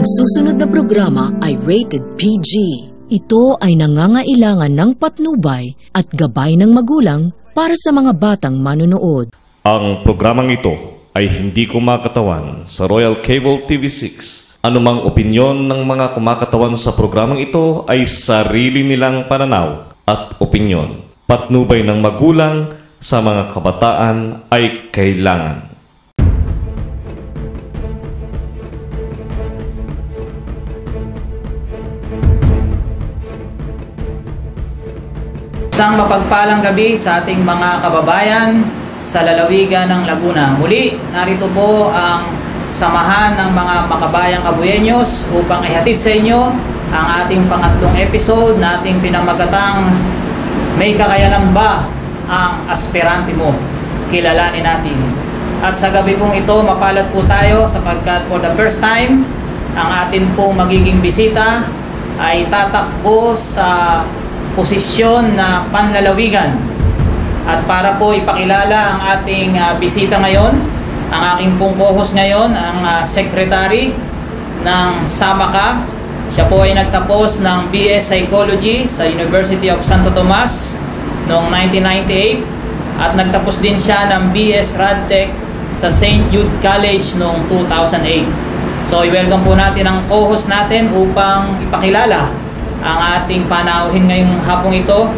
susunod na programa ay rated PG. Ito ay nangangailangan ng patnubay at gabay ng magulang para sa mga batang manonood. Ang programang ito ay hindi kumakatawan sa Royal Cable TV6. Anumang opinyon ng mga kumakatawan sa programang ito ay sarili nilang pananaw at opinyon. Patnubay ng magulang sa mga kabataan ay kailangan. Isang mapagpalang gabi sa ating mga kababayan sa lalawigan ng Laguna. Muli, narito po ang samahan ng mga makabayang Kabuyenyos upang ihatid sa inyo ang ating pangatlong episode na ating pinamagatang May Kakayanan Ba ang Aspirante Mo? Kilalanin natin. At sa gabi pong ito, mapalad po tayo sapagkat for the first time, ang atin pong magiging bisita ay tatakbo sa posisyon na panlalawigan. At para po ipakilala ang ating bisita ngayon, ang aking pong co-host ngayon, ang secretary ng SAMACA. Siya po ay nagtapos ng BS Psychology sa University of Santo Tomas noong 1998 at nagtapos din siya ng BS RadTech sa St. Jude College noong 2008. So i-welcome po natin ang co-host natin upang ipakilala ang ating panauhin ngayong hapong ito.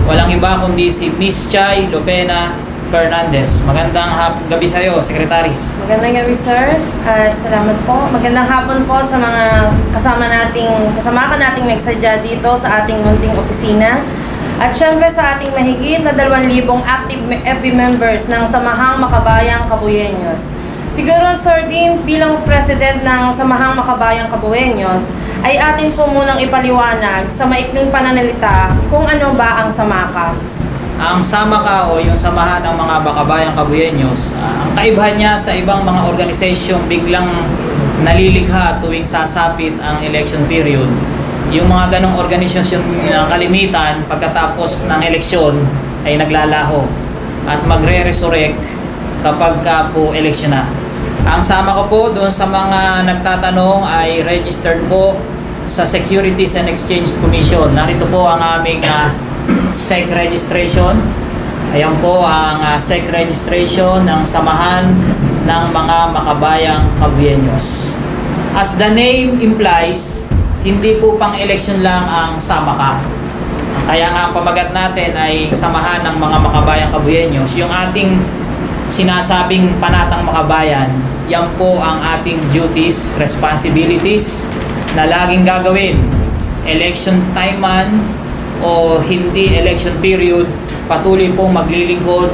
Walang iba kundi si Miss Chay Lopena Fernandez. Magandang gabi sa iyo, Secretary. Magandang gabi, sir. At salamat po. Magandang hapon po sa mga kasama ka nating nagsadya dito sa ating munting opisina. At syempre sa ating mahigit na 2,000 active FB members ng Samahang Makabayang Kabuyenyos. Siguro, Sir Dean, bilang President ng Samahang Makabayang Kabuyenyos, ay atin po munang ipaliwanag sa maikling pananalita kung ano ba ang SAMACA. Ang SAMACA o yung Samahan ng mga Makabayang Kabuyenyos, ang kaibahan niya sa ibang mga organisasyong biglang nalilikha tuwing sasapit ang election period. Yung mga ganong organisasyon kalimitan pagkatapos ng eleksyon ay naglalaho at magre-resurrect kapag po eleksyon na. Ang SAMACA po doon sa mga nagtatanong ay registered po sa Securities and Exchange Commission. Narito po ang aming SEC registration. Ayan po ang SEC registration ng Samahan ng mga Makabayang Kabuyenyos. As the name implies, hindi po pang election lang ang SAMACA. Kaya nga ang pamagat natin ay Samahan ng mga Makabayang Kabuyenyos. Yung ating sinasabing panatang makabayan, yan po ang ating duties, responsibilities na laging gagawin. Election time man o hindi election period, patuloy pong maglilingkod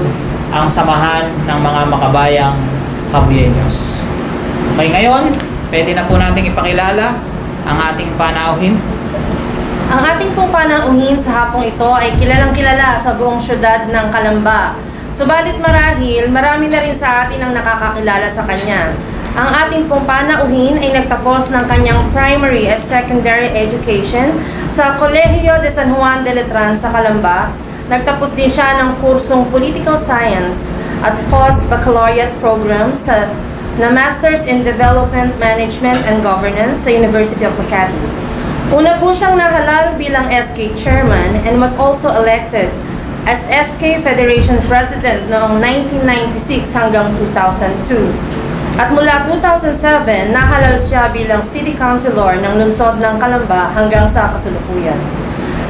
ang Samahan ng mga Makabayang Kabuyenyos. Okay, ngayon, pwede na po nating ipakilala ang ating panauhin. Ang ating pong panauhin sa hapong ito ay kilalang-kilala sa buong syudad ng Calamba. Subalit marahil, marami na rin sa atin ang nakakakilala sa kanya. Ang ating pong panauhin ay nagtapos ng kanyang primary at secondary education sa Colegio de San Juan de Letran sa Calamba. Nagtapos din siya ng kursong Political Science at Post-Baccalaureate Program na Masters in Development Management and Governance sa University of Makati. Una po siyang nahalal bilang SK Chairman and was also elected as SK Federation President noong 1996 hanggang 2002. At mula 2007, nahalal siya bilang City Councilor ng lungsod ng Calamba hanggang sa kasalukuyan.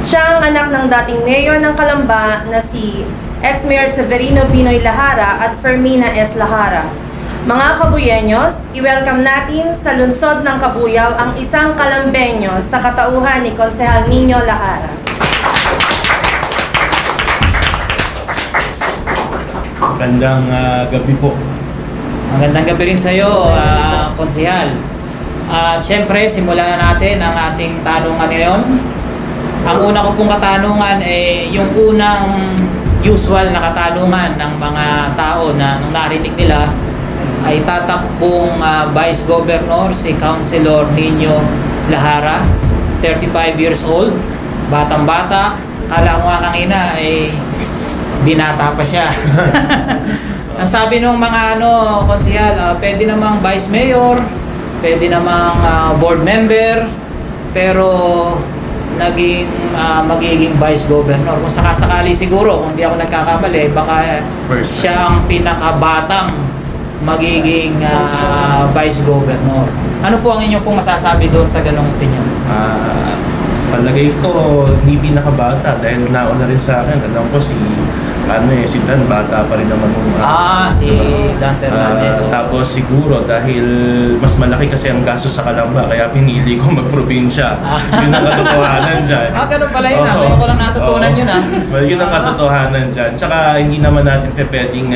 Siya ang anak ng dating Mayor ng Calamba na si ex-Mayor Severino Binoy Lahara at Fermina S. Lahara. Mga Kabuyenyos, i-welcome natin sa lungsod ng Kabuyao ang isang Calambeño sa katauhan ni Konsehal Nino Lahara. Magandang gabi po. Magandang gabi rin sa iyo, Konsehal. At syempre, simulan na natin ang ating tanungan ngayon. Ang una ko pong katanungan ay yung unang usual na katanungan ng mga tao na nung narinig nila ay tatakbong Vice Governor si Councilor Nino Lahara, 35 years old, batang-bata. Kala ko nga kanina ay binata pa siya. Ang sabi ng mga Konsehal, pwede namang Vice Mayor pwede namang board member, pero magiging vice governor. Kung sakasakali siguro, kung di ako nagkakamali, baka siya ang pinakabatang magiging vice governor. Ano po ang inyong pong masasabi doon sa ganong opinion? Palagay ko, hindi pinakabata dahil nauna rin sa akin. Alam ko si Dan, bata pa rin naman si Dan Fernandez. Tapos siguro dahil mas malaki kasi ang gastos sa Calamba, kaya pinili ko magprobinsya. Yun ang katotohanan dyan. Ganun pala yun. Ngayon ko lang natutunan yun. Well, yun ang katotohanan dyan. Tsaka hindi naman natin pwedeng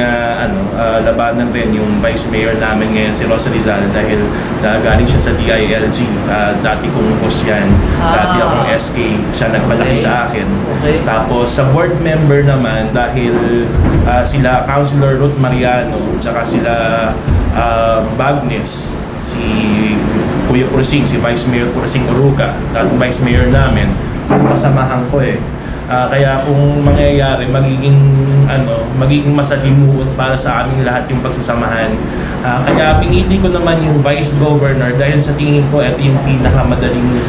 labanan rin yung vice mayor namin ngayon, si Rosa Rizal, dahil galing siya sa DILG. Dati kong host yan. Dati akong SK. Siya nagpalaki sa akin. Tapos sa board member naman, dahil sila Councilor Ruth Mariano, tsaka sila Bagnes, si Kuya Pursing, si Vice Mayor Pursing Uruga, at Vice Mayor namin, kasamahan ko kaya kung mangyayari, magiging masalimuot para sa aming lahat yung pagsasamahan. Kaya pinili ko naman yung Vice Governor dahil sa tingin ko ito yung pinakamadaling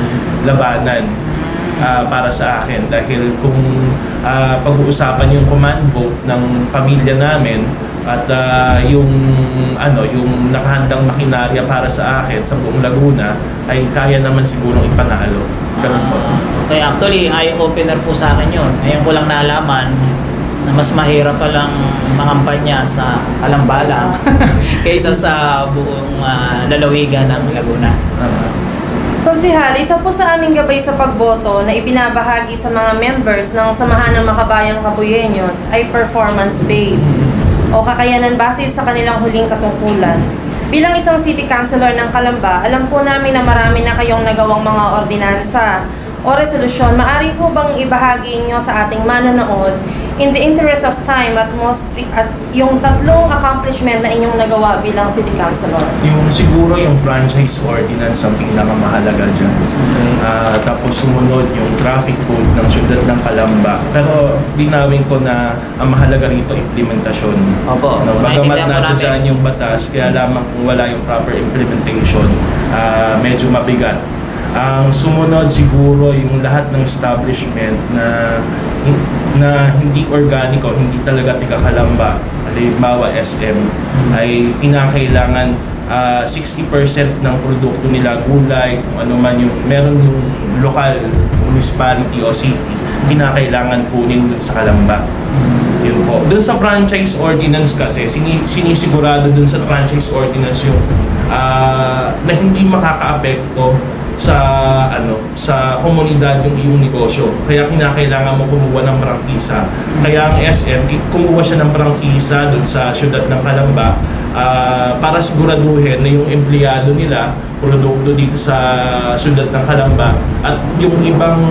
labanan para sa akin, dahil kung pag-uusapan yung command vote ng pamilya namin at yung nakahandang makinarya para sa akin sa buong Laguna, ay kaya naman sigurong ipanalo. Ganun po. Okay, actually, eye-opener po sa akin yun. Ngayon ko lang nalaman na mas mahirap palang mangampanya sa Calamba lang kaysa sa buong lalawigan ng Laguna. Konsehal, isa po sa aming gabay sa pagboto na ibinabahagi sa mga members ng Samahan ng Makabayang Kabuyeños ay performance-based o kakayanan base sa kanilang huling katungkulan. Bilang isang city councilor ng Calamba, alam po namin na marami na kayong nagawang mga ordinansa o resolusyon. Maaari po bang ibahagi nyo sa ating manonood in the interest of time at yung tatlong accomplishment na inyong nagawa bilang city councilor? Siguro yung franchise ordinance ang pinakamahalaga dyan. Tapos sumunod yung traffic code ng syudad ng Calamba. Pero dinawin ko na ang mahalaga rito implementasyon. Opo. Bagamat na dyan yung batas, kaya lamang kung wala yung proper implementation, medyo mabigat. Ang sumunod siguro yung lahat ng establishment na hindi organiko, hindi talaga tiga Calamba, halimbawa SM, ay kinakailangan 60% ng produkto nila, gulay, kung ano man yung meron yung local municipality o city, kinakailangan kunin sa Calamba. Yun po. Doon sa franchise ordinance kasi, sinisigurado doon sa franchise ordinance yung na hindi makakaapekto sa komunidad yung iyong negosyo. Kaya kinakailangan mo kumuha ng prangkisa. Kaya ang SM, kumuha siya ng prangkisa dun sa syudad ng Calamba para siguraduhin na yung empleyado nila, produkto dito sa syudad ng Calamba, at yung ibang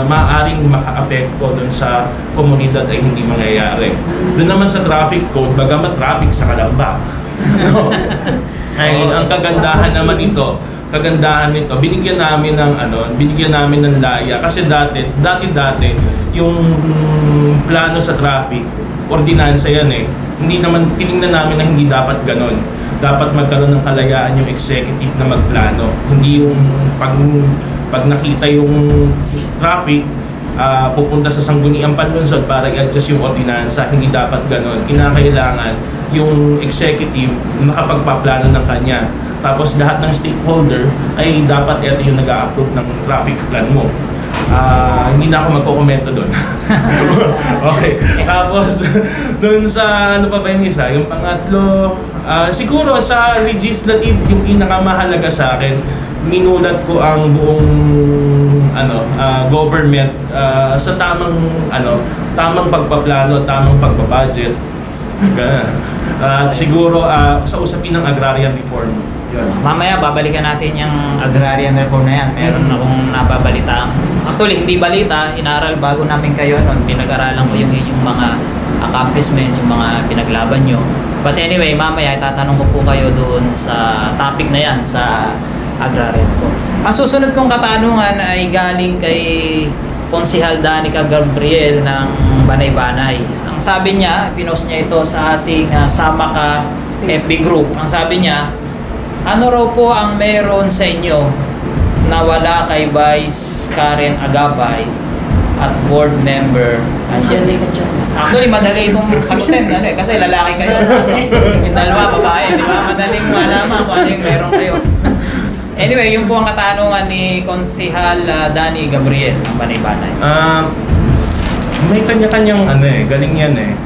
maaaring makaapekto dun sa komunidad ay hindi mangyayari. Doon naman sa traffic code, bagamat traffic sa Calamba. Ay, ang kagandahan nito, binigyan namin ng laya kasi dati yung plano sa traffic, ordinansa yan hindi naman, tiningnan namin na hindi dapat ganon. Dapat magkaroon ng kalayaan yung executive na magplano, hindi yung pag nakita yung traffic pupunta sa Sangguniang Panlunsod para i-adjust yung ordinansa. Hindi dapat ganon. Kinakailangan yung executive nakapagpaplano ng kanya. Tapos lahat ng stakeholder ay dapat ito yung nag-a-approve ng traffic plan mo. Hindi na ako magkokomento doon. Okay. Tapos doon sa ano pa ba yung isa? Yung pangatlo, siguro sa legislative, yung pinakamahalaga sa akin, minulat ko ang buong government sa tamang pagpaplano, tamang pagbabudget. Siguro sa usapin ng agrarian reform. Yun. Mamaya babalikan natin yung agrarian reform na yan. Meron akong nababalita. Actually, hindi balita, inaral bago namin kayo noon. Pinag-aralan ko yung mga accomplishment, yung mga pinaglaban nyo. But anyway, mamaya itatanong ko po kayo doon sa topic na yan, sa agrarian reform. Ang susunod kong katanungan ay galing kay Konsehal Danica Gabriel ng Banay-Banay. Ang sabi niya, pinost niya ito sa ating Sama Ka FB group. Ang sabi niya, Ano raw po ang meron sa inyo na wala kay Vice Karen Agabay at board member Angelica Chan? Actually, madali itong sagutin kasi lalaki kayo. Yung dalawa, babae, di ba? Madaling malaman kung ano yung meron kayo. Anyway, yun po ang katanungan ni Konsehal Danny Gabriel ng Banay-Banay. May kanya-kanyang galing yan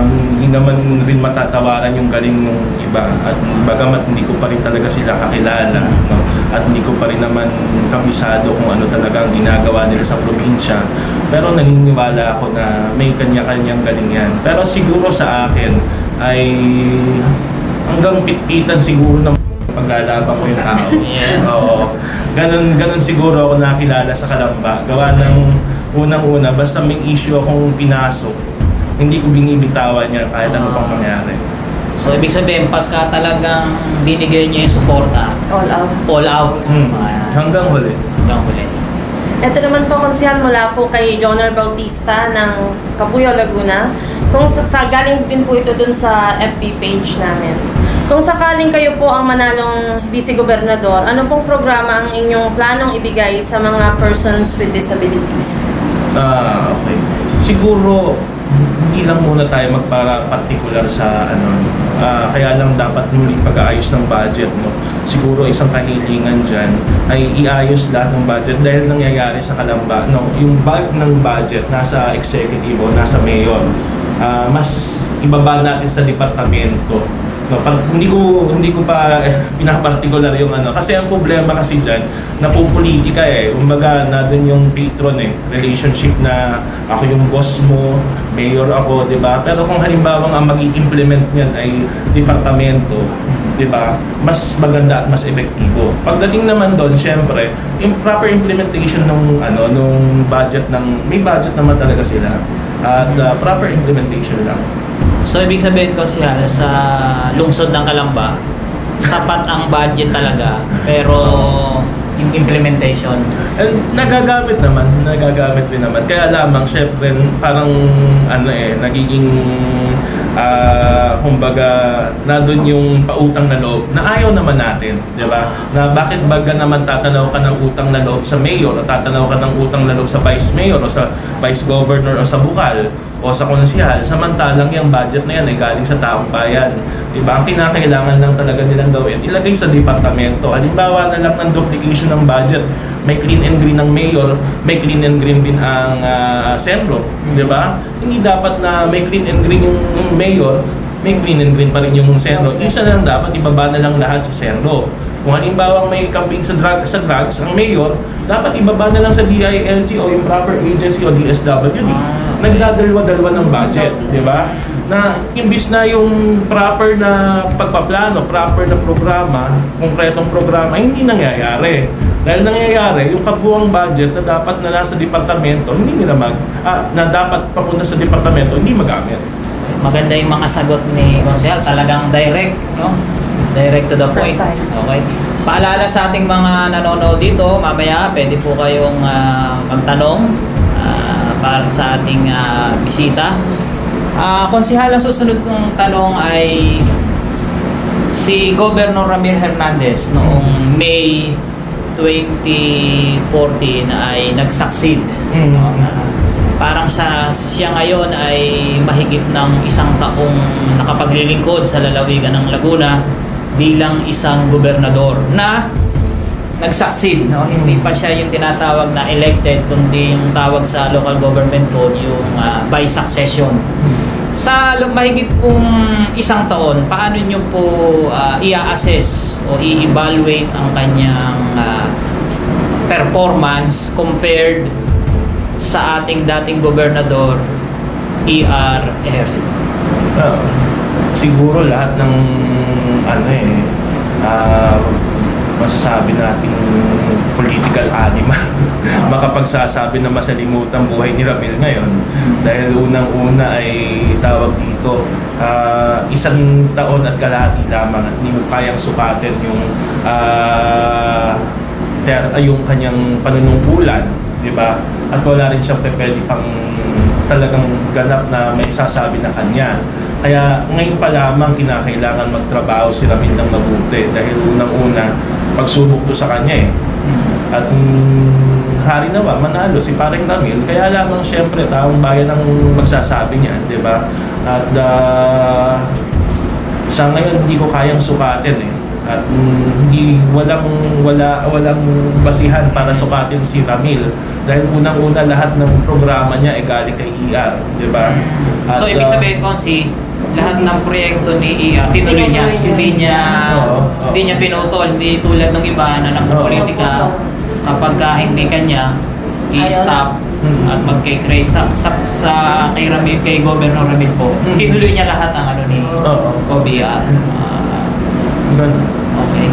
hindi naman rin matatawaran yung galing ng iba at bagamat hindi ko pa rin talaga sila kakilala, no? At hindi ko pa rin naman kabisado kung ano talaga ang ginagawa nila sa probinsya, pero naniniwala ako na may kanya-kanyang galing yan. Pero siguro sa akin ay hanggang pitpitan siguro ng paglalaban ko yung tao. Yes. Oo. Ganun siguro ako nakilala sa Kalamba. Gawa ng unang-una, basta may issue akong pinasok, hindi ko binibitawan niya kahit ano pang mangyari. So, ibig sabihin, pagka talagang binigay niyo yung suporta, All out. all out. Hanggang huli. Hanggang huli. Ito naman po, Konsehal, mula po kay Joner Bautista ng Kapuyo, Laguna. Kung galing din po ito dun sa FB page namin. Kung sakaling kayo po ang manalong vice-gobernador, ano pong programa ang inyong planong ibigay sa mga persons with disabilities? Okay. Siguro, hindi lang muna tayo magpara-particular sa kaya lang dapat muli pag-aayos ng budget, no? Siguro isang kahilingan dyan ay iayos lahat ng budget dahil nangyayari sa Kalamba, no? Yung bag ng budget nasa executive o nasa mayor, mas ibaba natin sa departamento. No, hindi ko pa pinapartikular yung kasi ang problema kasi diyan napupolitika kumbaga na doon yung patron relationship na ako yung boss mo, mayor ako, di ba? Pero kung halimbawa ang mag-i-implement niyan ay departamento, di ba? Mas maganda at mas epektibo. Pagdating naman doon, syempre, yung proper implementation ng nung budget may budget naman talaga sila at proper implementation lang. So, ibig sabihin ko sa lungsod ng Kalamba, sapat ang budget talaga, pero yung implementation. Nagagamit rin naman. Kaya lamang, syempre, parang nagiging kumbaga, na doon yung pautang na loob na ayaw naman natin, di ba? Na bakit baga naman tatanaw ka ng utang na loob sa mayor o tatanaw ka ng utang na loob sa vice mayor o sa vice governor o sa bukal o sa konsehal, samantalang yung budget na yan ay galing sa taong bayan. Diba? Ang kinakailangan lang talaga nilang gawin, ilagay sa departamento. Halimbawa na lang ng duplication ng budget, may clean and green ng mayor, may clean and green din ang sentro. Diba? Hindi dapat na may clean and green yung mayor, may clean and green pa rin yung sentro. Isa na lang dapat, ibaba na lang lahat sa sentro. Kung halimbawa may camping sa drugs, ang mayor, dapat ibaba na lang sa DILG o yung proper agency o DSWD. Nagdadalwa-dalwa ng budget, di ba? Na imbis na yung proper na pagpaplano, proper na programa, konkretong programa, hindi nangyayari. Dahil nangyayari, yung kabuang budget na dapat na nasa departamento, hindi nila na dapat papunta sa departamento, hindi magamit. Maganda yung mga sagot ni Konsehal, talagang direct, no? Direct to the point. Okay. Paalala sa ating mga nanonood dito, mamaya pwede po kayong magtanong para sa ating bisita. Konsehal, ang susunod kong tanong ay si Governor Ramil Hernandez noong May 2014 ay nag-succeed. Parang siya ngayon ay mahigit ng isang taong nakapaglilingkod sa lalawigan ng Laguna bilang isang gobernador na nag-succeed, no? Hindi pa siya yung tinatawag na elected, kundi yung tawag sa local government code yung by succession. Sa mahigit pong isang taon, paano nyo po i-assess o i-evaluate ang kanyang performance compared sa ating dating gobernador E.R. Ejercito? Siguro lahat ng masasabi nating political animal makapagsasabi na masalimutan buhay ni Ramil ngayon dahil unang-una ay tawag dito isang taon at kalahati lamang at hindi mo kayang sukatin yung kanyang panunungkulan, di ba? At wala rin siyang pwede pang talagang ganap na may isasabi na kanya. Kaya ngayon pa lamang kinakailangan magtrabaho si Ramil ng mabuti dahil unang-una pagsubok to sa kanya At hari nawa, manalo si Paring Ramil, kaya lamang syempre taong bayan ang magsasabi niya, di ba? At sa ngayon hindi ko kayang sukatin At walang basihan para sukatin si Ramil dahil unang-una lahat ng programa niya ay galing kay ER, di ba? So ibig sabihin Konsi, lahat ng proyekto ni ER tinuloy niya, hindi niya pinutol, hindi tulad ng iba na nagpolitika kapag hindi kanya i-stop at mag-create sa kay Ramil, kay Governor Ramil po. Tinuloy niya lahat ang ano ni OBR. Okay.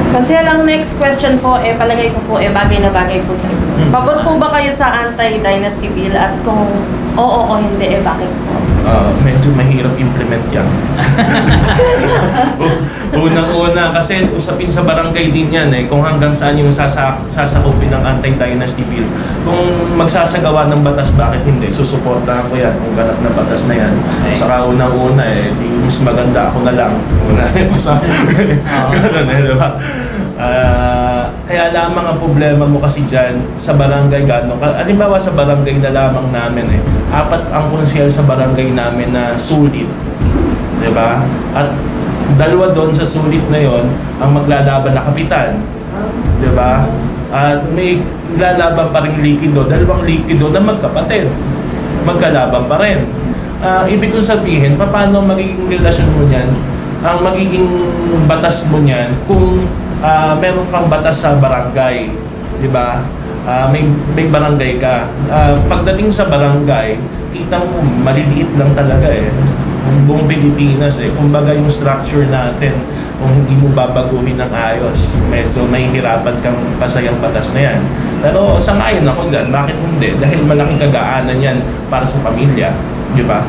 Konsehal, ang next question po, palagay ko po, bagay na bagay po sa inyo. Pabor po ba kayo sa anti-dynasty bill? At kung oo o hindi, bakit po? Medyo mahirap implement yan. Unang-una, kasi usapin sa barangay din yan kung hanggang saan yung sasakupin ng anti-dynasty bill. Kung magsasagawa ng batas, bakit hindi? Susuportahan ko yan kung ganap na batas na yan. Saka unang-una di mas maganda ako na lang. Ganun diba? Kaya lamang ang problema mo kasi dyan sa barangay halimbawa sa barangay na lamang namin 4 ang konsehal sa barangay namin na sulit, diba? At 2 doon sa sulit na yon ang maglalaban na kapitan, diba? At may lalaban pa rin likido, 2 likido na magkapatid, magkalaban pa rin. Ibig kong sabihin, paano magiging relasyon mo niyan, ang magiging batas mo niyan kung meron kang batas sa barangay, di ba? May barangay ka. Pagdating sa barangay, kita mo maliliit lang talaga buong Pilipinas kumbaga yung structure natin, kung hindi mo babaguhin ng ayos, medyo mahihirapan kang pasayang batas na yan. Pero sang-ayon ako dyan, bakit hindi? Dahil malaking kagaanan yan para sa pamilya, di ba?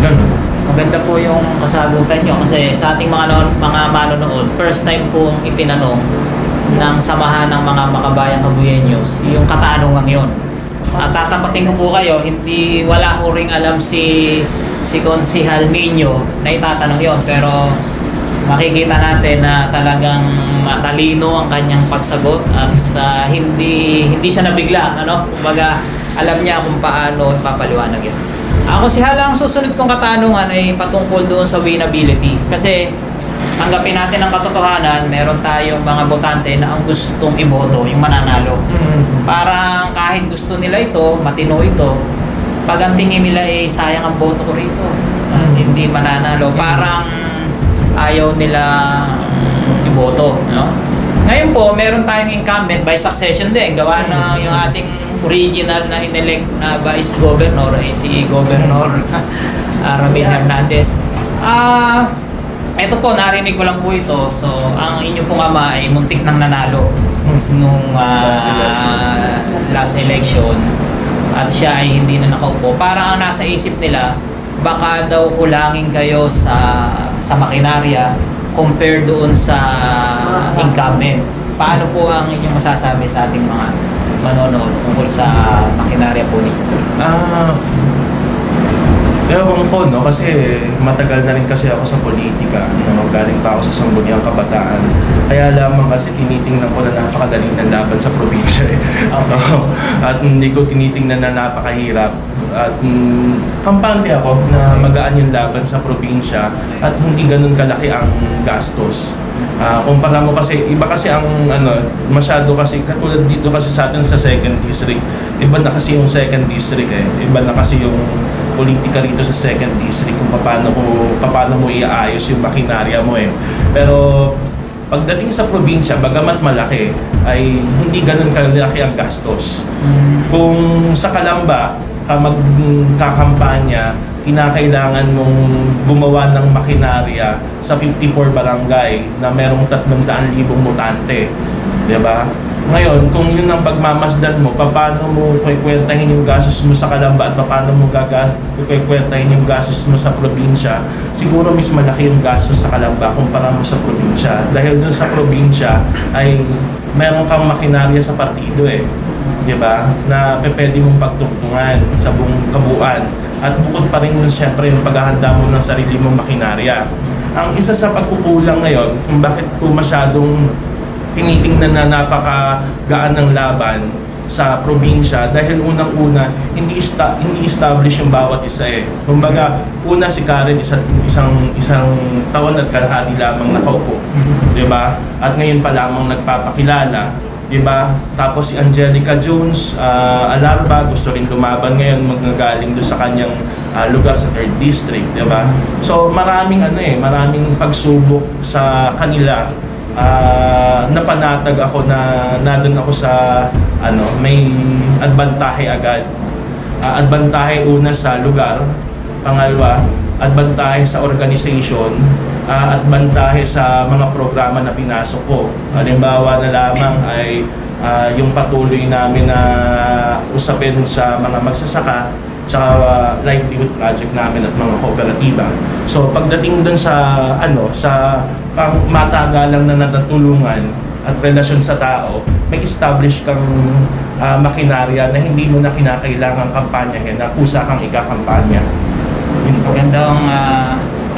Ganun. Maganda po yung kasagutan nyo kasi sa ating mga manonood, first time pong itinanong ng samahan ng mga makabayang Kabuyeños yung katanungan yun. At tatapatin ko po kayo, wala ko ring alam si Konsehal Nino na itatanong yun, pero makikita natin na talagang matalino ang kanyang pagsagot at hindi siya nabigla, kumbaga alam niya kung paano papaliwanag yun. Ako si Hala, ang susunod kong katanungan ay patungkol doon sa winnability. Kasi tanggapin natin ang katotohanan, meron tayong mga botante na ang gustong iboto, yung mananalo. Parang kahit gusto nila ito, matino ito, pag ang tingin nila sayang ang boto ko rito at hindi mananalo, parang ayaw nila iboto. Ngayon po, meron tayong incumbent by succession din. Gawa na yung ating original na inelect na Vice Governor ay si Governor Ramil Hernandez. Ito po, narinig ko lang po ito. So, ang inyo pong ama ay muntik nang nanalo nung last election. At siya ay hindi na nakaupo. Parang ang nasa isip nila, baka daw kulangin kayo sa makinarya compared doon sa incumbent. Paano po ang inyong masasabi sa ating mga manonood tungkol sa makinarya po ninyo? Ewan ko, kasi matagal na rin kasi ako sa politika. Galing pa ako sa Sangguniang Kabataan. Kaya lamang kasi tinitingnan ko na napakadaling ng laban sa probinsya. Okay. At hindi ko tinitingnan na napakahirap. At kampante ako na magaan yung laban sa probinsya at hindi ganun kalaki ang gastos. Kumpara mo kasi, iba kasi ang masyado kasi, katulad dito kasi sa atin sa 2nd District, iba na kasi yung 2nd District iba na kasi yung politika rito sa 2nd District kung paano mo iaayos yung makinarya mo Pero pagdating sa probinsya, bagamat malaki, ay hindi ganun kalaki ang gastos. Kung sa Calamba ka magkakampanya, kinakailangan mong gumawa ng makinarya sa 54 barangay na merong 300,000 botante. Diba? Ngayon, kung yun ang pagmamasdan mo, paano mo kwentahin yung gastos mo sa Calamba at paano mo kwentahin yung gastos mo sa probinsya, siguro mas malaki yung gastos sa Calamba kumpara mo sa probinsya. Dahil dun sa probinsya ay meron kang makinarya sa partido di ba? Na pwede mong pagtungtungan sa buong kabuuan. At bukod pa rin siyempre yung paghahanda mo ng sarili mong makinarya. Ang isa sa pagkukulang ngayon, kung bakit po masyadong tinitingnan na napakagaan ng laban sa probinsya, dahil unang-una hindi establish yung bawat isa eh. Kumbaga, una si Karen isang taon at kalahati lamang nakaupo, 'di ba? At ngayon pa lamang nagpapakilala, 'di ba? Tapos si Angelica Jones, Alarba, gusto rin lumaban ngayon, magagaling doon sa kanyang lugar sa 3rd District, 'di ba? So maraming maraming pagsubok sa kanila. Napanatag ako na nandun ako sa may adbantahe agad. Adbantahe una sa lugar, pangalawa, adbantahe sa organization, adbantahe sa mga programa na pinasok ko. Halimbawa na lamang ay yung patuloy namin na usapin sa mga magsasaka sa livelihood project namin at mga kooperatiba. So pagdating dun sa sa matagalang na natutulungan at relasyon sa tao, may establish kang makinarya na hindi mo na kinakailangang kampanyahin, na kusa kang ikakampanya. Magandang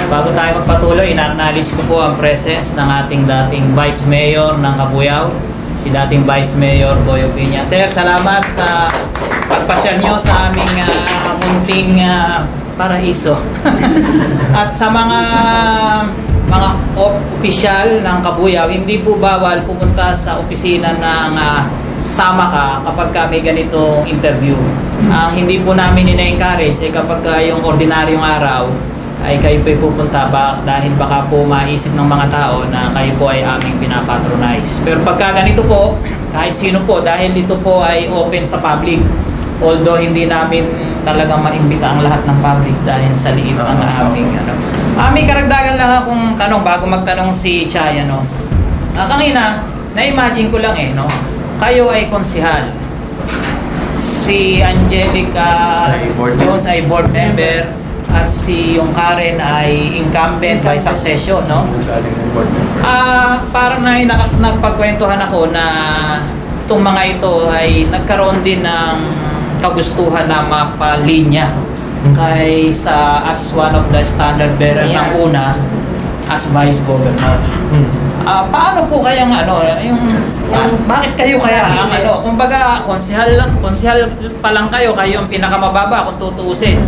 bago tayo magpatuloy, ina-acknowledge ko po ang presence ng ating dating Vice Mayor ng Cabuyao, si dating Vice Mayor Boyo Piña. Sir, salamat sa pagpasyal nyo sa aming munting paraiso. At sa mga opisyal ng Cabuyao, hindi po bawal pumunta sa opisina ng Samaka kapag may ganitong interview. Hindi po namin ina-encourage kapag yung ordinaryong araw ay kayo po pupunta dahil baka po maisip ng mga tao na kayo po ay aming pinapatronize. Pero pagka ganito po, kahit sino po, dahil ito po ay open sa public, although hindi namin talagang maimbita ang lahat ng public dahil sa liit ng aming may karagdagan lang akong tanong bago magtanong si Chay. Kanina, na-imagine ko lang kayo ay konsihal. Si Angelica Jones ay board member at si yung Karen ay incumbent by succession, no? Parang nagpagkwentuhan ako na itong mga ito ay nagkaroon din ng kagustuhan na mapalinya as one of the standard bearer ng una as vice governor. Paano po kaya bakit kayo kaya kumbaga konsihal pa lang kayo ang pinakamababa kung tutuusin.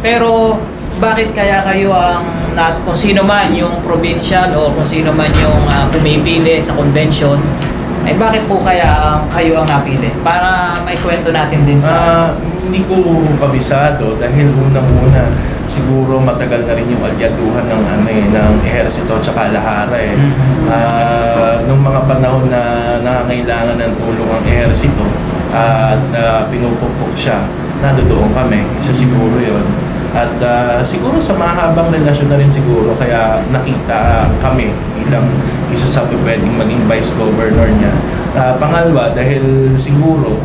Pero bakit kaya kayo kung sino man yung provincial o kung sino man yung pumipili sa convention, ay bakit po kaya kayo ang napili? Para may kwento natin din sa... Hindi ko kabisado dahil unang-una siguro matagal na rin yung alyaduhan ng ehersito at saka lahara eh. Nung mga panahon na nangangailangan ng tulong ang ehersito at pinupukpok siya, nadoon kami. Isa siguro yun. At siguro sa mahabang relasyon na rin siguro kaya nakita kami bilang isa sa pwedeng maging vice governor niya. Pangalawa, dahil siguro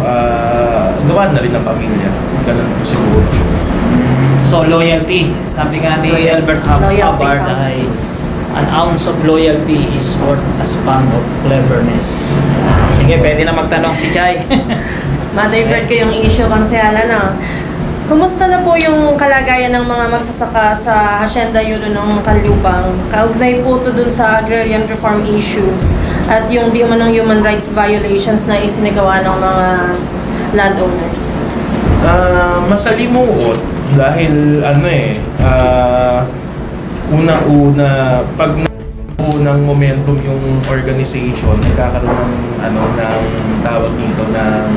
gawa na rin ng pamilya. Ganun siguro. So loyalty, sabi nga ni Albert Hubbard ay an ounce of loyalty is worth a pound of cleverness. Sige, pwede na magtanong si Chay. Ma-divert ko yung issue, konsehala na. Kumusta na po yung kalagayan ng mga magsasaka sa Hacienda Yulo ng Calubang? Kaugnay po ito dun sa agrarian reform issues at yung di umanong human rights violations na isinagawa ng mga landowners. Masalimuot dahil unang-una pag unang momentum yung organization, nagkakaroon ng tawag dito ng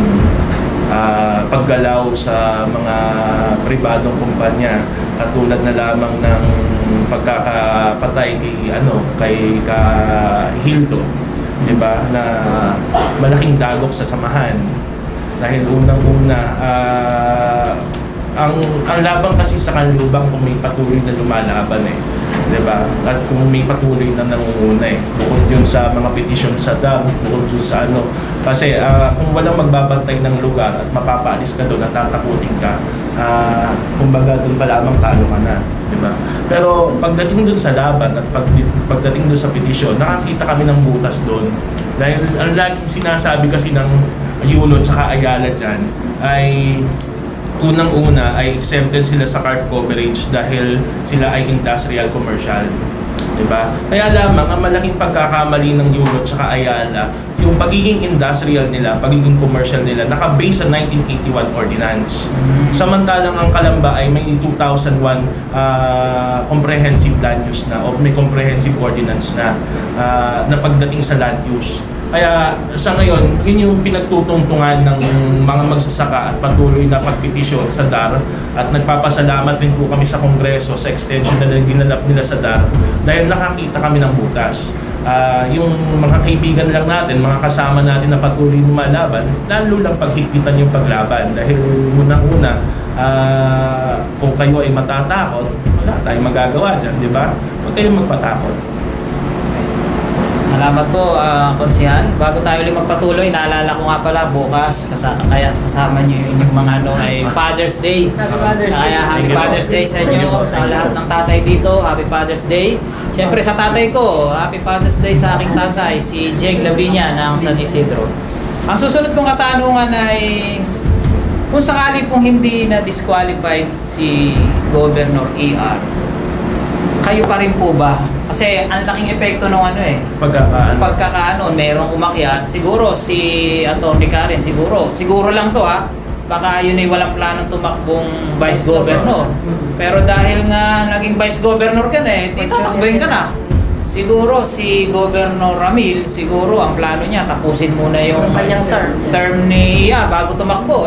paggalaw sa mga pribadong kumpanya, katulad na lamang ng pagkakapatay kay Hildo, di ba, na malaking dagok sa samahan. Dahil unang-una ang labang kasi sa Canlubang kung may patuloy na lumalaban diba? At kung may patuloy na nangunguna bukod yun sa mga petition sa dam, bukod yun sa kasi kung walang magbabantay ng lugar at mapapaalis ka doon at tatakutin ka, kumbaga doon pa lamang talo ka na, diba? Pero pagdating doon sa laban at pagdating doon sa petition, nakakita kami ng butas doon. Dahil ang laging sinasabi kasi ng Yulo tsaka Ayala dyan ay unang-una ay exempted sila sa card coverage dahil sila ay industrial commercial. Diba? Kaya lamang ang malaking pagkakamali ng Yulo tsaka Ayala, yung pagiging industrial nila, pagiging commercial nila, naka-base sa 1981 ordinance. Samantalang ang Calamba ay may 2001 comprehensive land use na o may comprehensive ordinance na na pagdating sa land use. Kaya sa ngayon, yun yung pinagtutungtungan ng mga magsasaka at patuloy na pagpipisyon sa DAR at nagpapasalamat din po kami sa Kongreso sa extension na ginanap nila sa DAR dahil nakakita kami ng butas. Yung mga kaibigan lang natin, mga kasama natin na patuloy lumalaban, lalo lang paghigpitan yung paglaban dahil unang-una, kung kayo ay matatakot, wala tayong magagawa dyan, di ba? Huwag kayong magpatakot. Salamat po, Konsihan. Bago tayo ulit magpatuloy, naalala ko nga pala bukas, kaya kasama nyo yung mga ay Father's Day. Happy Father's Day. Kaya Happy Father's Day sa inyo, sa lahat ng tatay dito. Happy Father's Day. Siyempre sa tatay ko, Happy Father's Day sa aking tatay, si Jeg Lavinia ng San Isidro. Ang susunod kong katanungan ay, kung sakali pong hindi na disqualified si Governor ER, kayo pa rin po ba? Kasi ang laking epekto ng pagkakaano, merong umakyat. Siguro si Atty. Karen, siguro lang to baka yun ay walang planong tumakbong Vice Governor. Pero dahil nga naging Vice Governor ka na tatakbuhin ka na. Siguro si Governor Ramil, siguro ang plano niya, tapusin muna yung kanyang term niya bago tumakbo.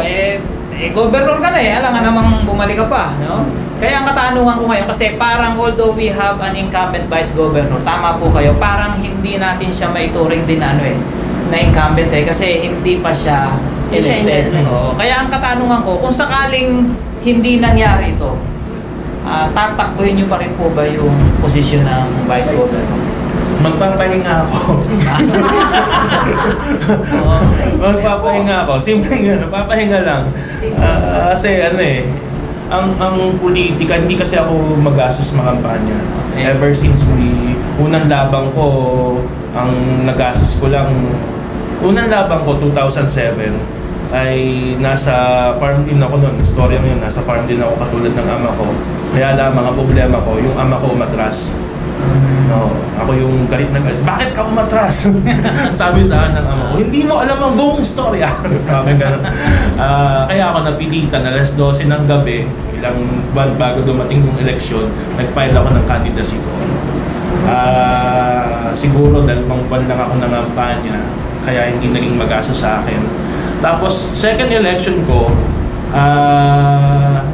Governor ka na alangan namang bumalik ka pa, no? Kaya ang katanungan ko ngayon, kasi parang although we have an incumbent Vice Governor, tama po kayo, parang hindi natin siya maituring din na incumbent kasi hindi pa siya elected. Kaya ang katanungan ko, kung sakaling hindi nangyari ito, tatakbuhin niyo pa rin po ba yung posisyon ng Vice Governor? Magpapahinga ako. Magpapahinga ako. Simple nga, papahinga lang. Kasi ang politika, hindi kasi ako magastos mga kampanya. Ever since unang labang ko, ang nagastos ko lang, unang labang ko 2007 ay nasa farm din ako noon. Istorya ngayon, nasa farm din ako katulad ng ama ko. Kaya lamang ang problema ko, yung ama ko umatras. No, ako yung galit na galit. Bakit ka umatras? Sabi sa akin ng ama ko, hindi mo alam ang buong istorya. Kaya ako napilitan, alas 12 ng gabi, ilang buwan bago dumating yung eleksyon, nag-file ako ng candidacy ko. Siguro 2 buwan lang ako nangampanya, kaya hindi naging magasa sa akin. Tapos, second election ko,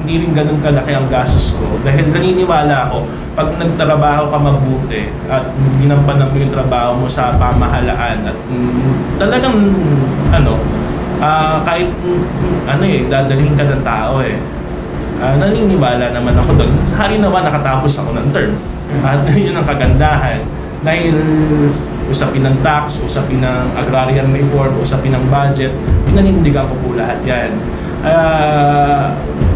hindi rin ganun kalaki ang gastos ko dahil naniniwala ako pag nagtrabaho ka mabuti at ginampanan mo yung trabaho mo sa pamahalaan at talagang kahit dadalhin ka ng tao naniniwala naman ako doon. Sa halinawa nakatapos ako ng term at yun ang kagandahan dahil usapin ng tax, usapin ng agrarian reform, usapin ng budget, pinanindigan ko po lahat yan.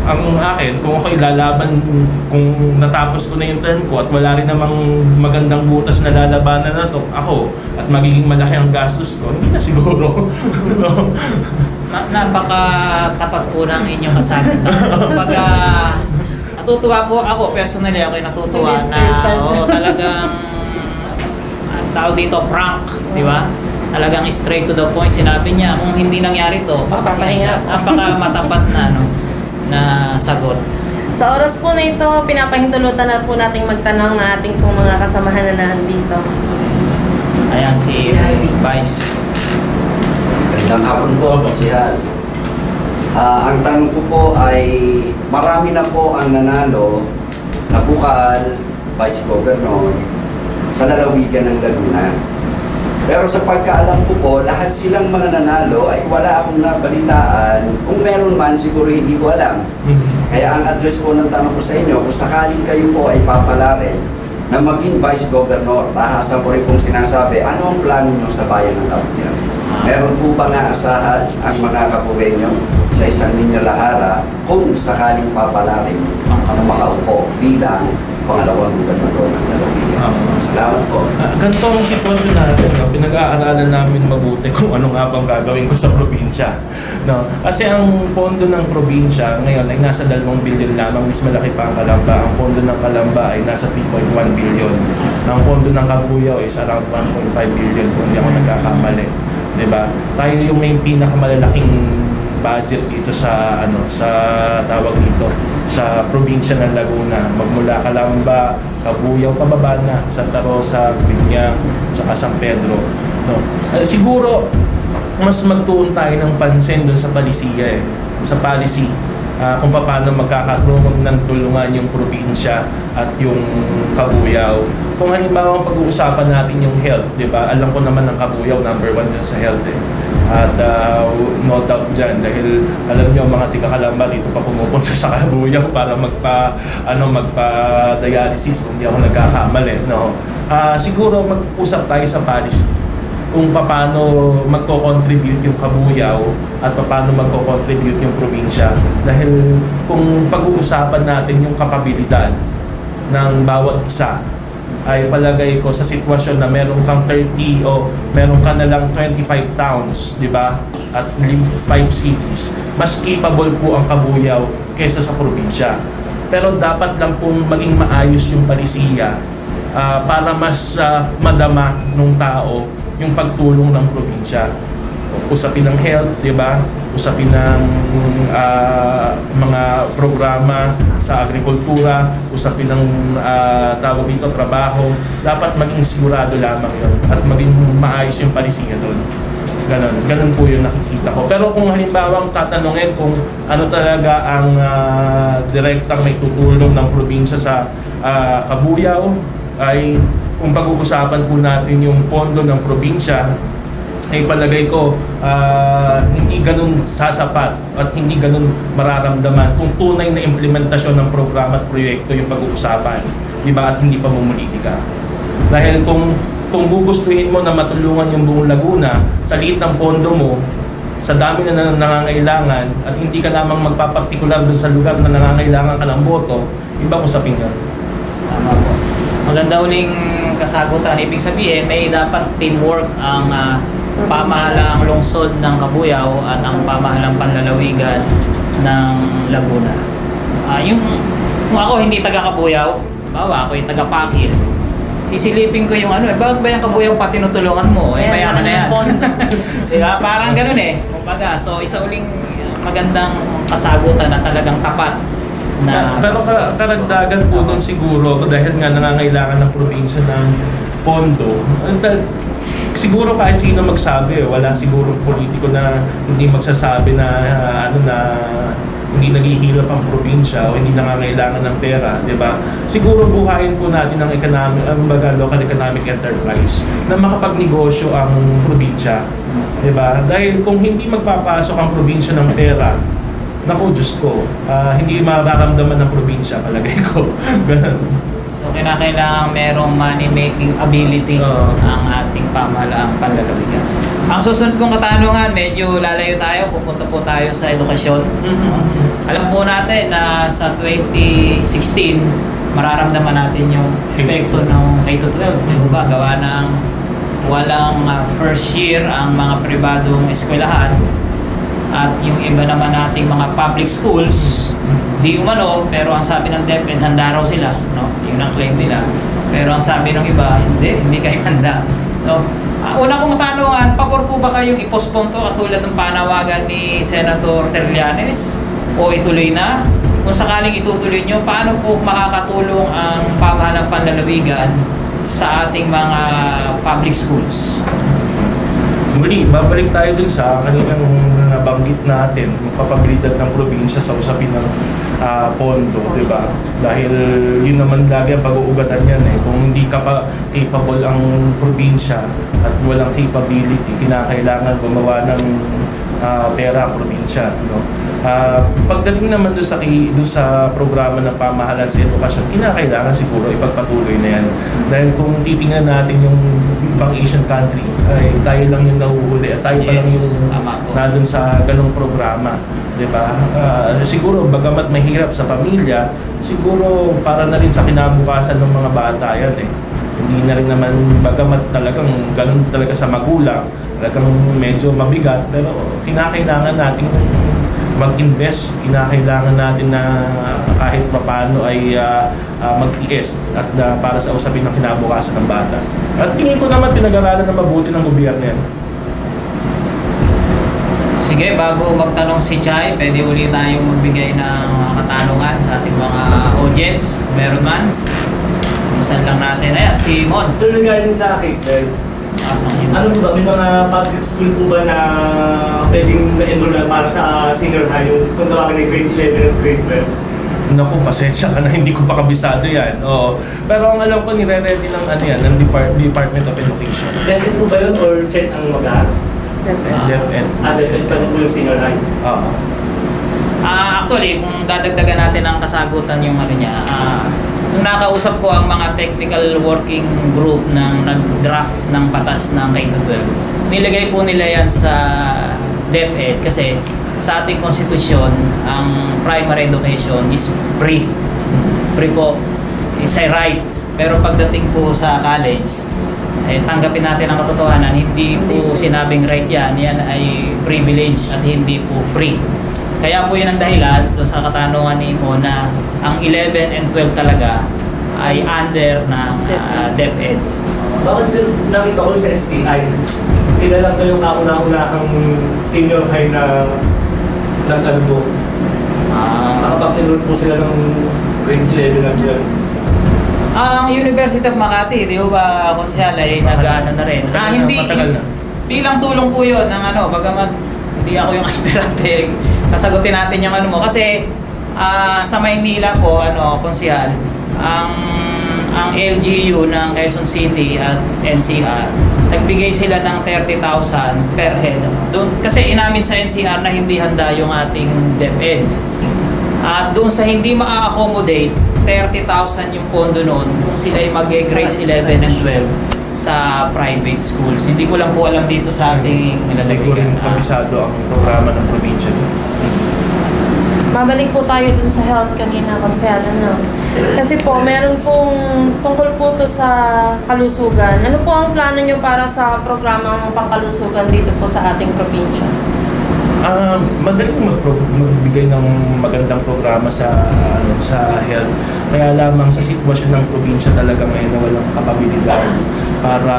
Ang akin, kung ako ilalaban, kung natapos ko na yung term ko at wala rin namang magandang butas na lalabanan na to, ako, at magiging malaki ang gastos ko, hindi na siguro. Napaka-tapat po ng inyong kasabi. Kumbaga, natutuwa po ako, personally ako natutuwa na talagang tawag dito, frank, di ba? Talagang straight to the point, sinabi niya, kung hindi nangyari to, papahinga. Napaka matapat na sagot. Sa oras po na ito, pinapahintulutan na po nating magtanong ng ating pong mga kasamahan na nandito. Ayan, si Vice. Magandang hapon po, Konsihan. Ang tanong ko po ay, marami na po ang nanalo na bukal, Vice Governor, sa lalawigan ng Laguna. Pero sa pagkaalam ko po, lahat silang mananalo ay wala akong nabalitaan. Kung meron man, siguro hindi ko alam. Kaya ang address po ng tanong ko sa inyo, kung sakaling kayo po ay papalarin na maging Vice Governor, tahasan ko rin pong sinasabi, ano ang plano nyo sa bayan ng Kabuyan? Meron po ba naasahan ang mga kapurenyo sa isang ninyo lahara kung sakaling papalarin na makaupo bilang pangalawang gobernador ng Lalawigan? Salamat po. Ganito ang sitwasyon natin, no? Pinag-aaralan namin mabuti kung ano nga bang gagawin ko sa probinsya. No? Kasi ang pondo ng probinsya ngayon ay nasa 2 billion lamang, mas malaki pa ang Calamba. Ang pondo ng Calamba ay nasa 3.1 billion. Ang pondo ng Cabuyao is around 1.5 billion kung hindi ako nagkakamali. Diba? Tayo yung may pinakamalalaking budget dito sa tawag dito sa probinsya ng Laguna, magmula Calamba, Cabuyao, pababa na Santa Rosa, Biñang, saka San Pedro, no. Siguro mas magtuon tayo ng pansin doon sa palisiya sa policy, kung paano magkakaroon ng tulungan yung probinsya at yung Cabuyao. Kung halimbawa pag-uusapan natin yung health, di ba? Alam ko naman ng Cabuyao number 1 din sa health At no doubt dyan, dahil alam nyo mga tiga-Calamba dito pa pumupunta sa Cabuyao para magpa-dialysis kung di ako nagkakamali, no? Siguro mag-usap tayo sa policy kung paano magko-contribute yung Cabuyao at paano magko-contribute yung probinsya. Dahil kung pag-uusapan natin yung kapabilidad ng bawat isa, ay palagay ko sa sitwasyon na meron kang 30 o meron ka na lang 25 towns, di ba? At 5 cities, mas capable po ang Cabuyao kaysa sa probinsya. Pero dapat lang pong maging maayos yung palisiya para mas madama ng tao yung pagtulong ng probinsya. Usapin ng health, di ba? Usapin ng mga programa sa agrikultura, usapin ng tawag dito, trabaho. Dapat maging sigurado lamang yun at maging maayos yung palisiya doon. Ganon po yung nakikita ko. Pero kung halimbawa tatanungin kung ano talaga ang direktang may tutulong ng probinsya sa Cabuyao, ay kung pag-uusapan po natin yung pondo ng probinsya, ay palagay ko hindi ganun sasapat at hindi ganun mararamdaman kung tunay na implementasyon ng programa at proyekto yung pag-uusapan, di ba? At hindi pa mumulitika. Dahil kung gugustuhin mo na matulungan yung buong Laguna sa liit ng pondo mo, sa dami na nangangailangan, at hindi ka lamang magpapartikular dun sa lugar na nangangailangan ka ng boto, ibang usapin yun. Tama po. Maganda uling kasagutan. Ibig sabihin, may dapat teamwork ang pamahalaang lungsod ng Cabuyao at ang pamahalang panlalawigan ng Laguna. Kung ako hindi taga Cabuyao, bawa ako yung taga Pakil, sisilipin ko yung bakit ba yung Cabuyao pa tinutulungan mo? Mayaman na yan. Diba? Parang ganun kumbaga, so isa uling magandang kasagutan na talagang tapat. Pero karagdagan po doon siguro, dahil nga nangangailangan ng probinsya ng pondo, siguro kahit sino magsabi, wala siguro politiko na hindi magsasabi na hindi naghihirap ang probinsya o hindi nangangailangan ng pera, di ba? Siguro buhayin po natin ang local economic enterprise na makapagnegosyo ang probinsya, di ba? Dahil kung hindi magpapasok ang probinsya ng pera, naku, Diyos ko, hindi mararamdaman ng probinsya, palagay ko. Ganun. So, kinakailangan merong money-making ability ang ating pamahalaang panlalawigan. Ang susunod kong katanungan, medyo lalayo tayo, pupunta po tayo sa edukasyon. Alam po natin na sa 2016, mararamdaman natin yung epekto ng K-12. Diba? Gawa ng walang first year ang mga pribadong eskwelahan. At yung iba naman nating mga public schools, di umano, pero ang sabi ng DepEd, handa raw sila, no? Yun ang claim nila. Pero ang sabi ng iba, hindi kayo handa. No? Una kong katanungan, pabor po ba kayong i-postpone to katulad ng panawagan ni Senator Trillanes? O ituloy na? Kung sakaling itutuloy nyo, paano po makakatulong ang pamahalang panlalawigan sa ating mga public schools? Muli, babalik tayo dun sa kaninang nabanggit natin, yung kapabilidad ng probinsya sa usapin ng pondo, di ba? Dahil yun naman lagi ang pag-uugatan yan Kung hindi ka pa capable ang probinsya at walang capability, kinakailangan gumawa ng pera ang probinsya, no? Pagdating naman doon sa programa ng pamahalaan sa edukasyon, kinakailangan siguro ipagpatuloy na yan. Dahil kung titingnan natin yung ibang Asian country, ay tayo lang yung nahuhuli at tayo pa lang yung nandun sa ganong programa. Diba? Siguro bagamat mahirap sa pamilya, siguro para na rin sa kinabukasan ng mga bata yan Hindi na rin naman, bagamat talagang ganun talaga sa magulang, talagang medyo mabigat, pero kinakailangan natin mag-invest, kinakailangan natin na kahit papaano ay mag-tiis at para sa usapin ng kinabukasan ng bata. At tingin ko naman pinag-aralan na mabuti ng gobyerno yan. Sige, bago magtanong si Chay, pwede ulit tayong magbigay ng katanungan sa ating mga audience. Meron man? Isan lang natin. Ayan, si Mon. Sir, regarding sa akin, ano ba, may mga public school po ba na pwedeng na-enroll na para sa senior high, yung kung tawagin ng grade 11 at grade 12? Naku, pasensya ka na, hindi ko pa kabisado yan. Oo. Pero ang alam ko, nire-ready ng ano yan, ng Department of Education. DepEd po ba yun or CHED ang mag-aaral? DepEd. DepEd pa rin po yung senior high? Oo. Actually, kung dadagdagan natin ang kasagutan yung ano niya, nung nakausap ko ang mga technical working group ng nag-draft ng batas ng K-12, nilagay po nila yan sa DepEd kasi sa ating konstitusyon, ang primary education is free. Free po. It's a right. Pero pagdating po sa college, tanggapin natin ang katotohanan, hindi po sinabing right yan. Yan ay privilege at hindi po free. Kaya po yun ang dahilan doon sa katanungan ni Mo na ang 11 and 12 talaga ay under ng DepEd. Bakit sir, nakita ko sa STI, sila lang kayong kauna-unahang senior high na nag-albo. Nakapag-enroll po sila ng grade 11 at 12. Ang University of Makati, di ba, konsehal ay nag-ano na rin. Hindi, bilang tulong po yun ng ano, bagamat hindi ako yung aspirante, kasagutin natin yung ano mo. Kasi sa Maynila po, konsehal, ang LGU ng Quezon City at NCR, nagbigay sila ng 30,000 per head. Doon, kasi inamin sa NCR na hindi handa yung ating DepEd. At doon sa hindi ma-accommodate, 30,000 yung pondo noon kung sila ay mag-grades 11 and 12 sa private schools. Hindi ko lang po alam dito sa ating Hindi ko rin kabisado ang programa ng probinsya. Mabalik po tayo dun sa health kanina, konsehal, Kasi po, meron pong tungkol po to sa kalusugan. Ano po ang plano nyo para sa programang pangkalusugan dito po sa ating probinsya? Madaling magbigay ng magandang programa sa health. Kaya lamang sa sitwasyon ng probinsya talaga may walang kapabilidad para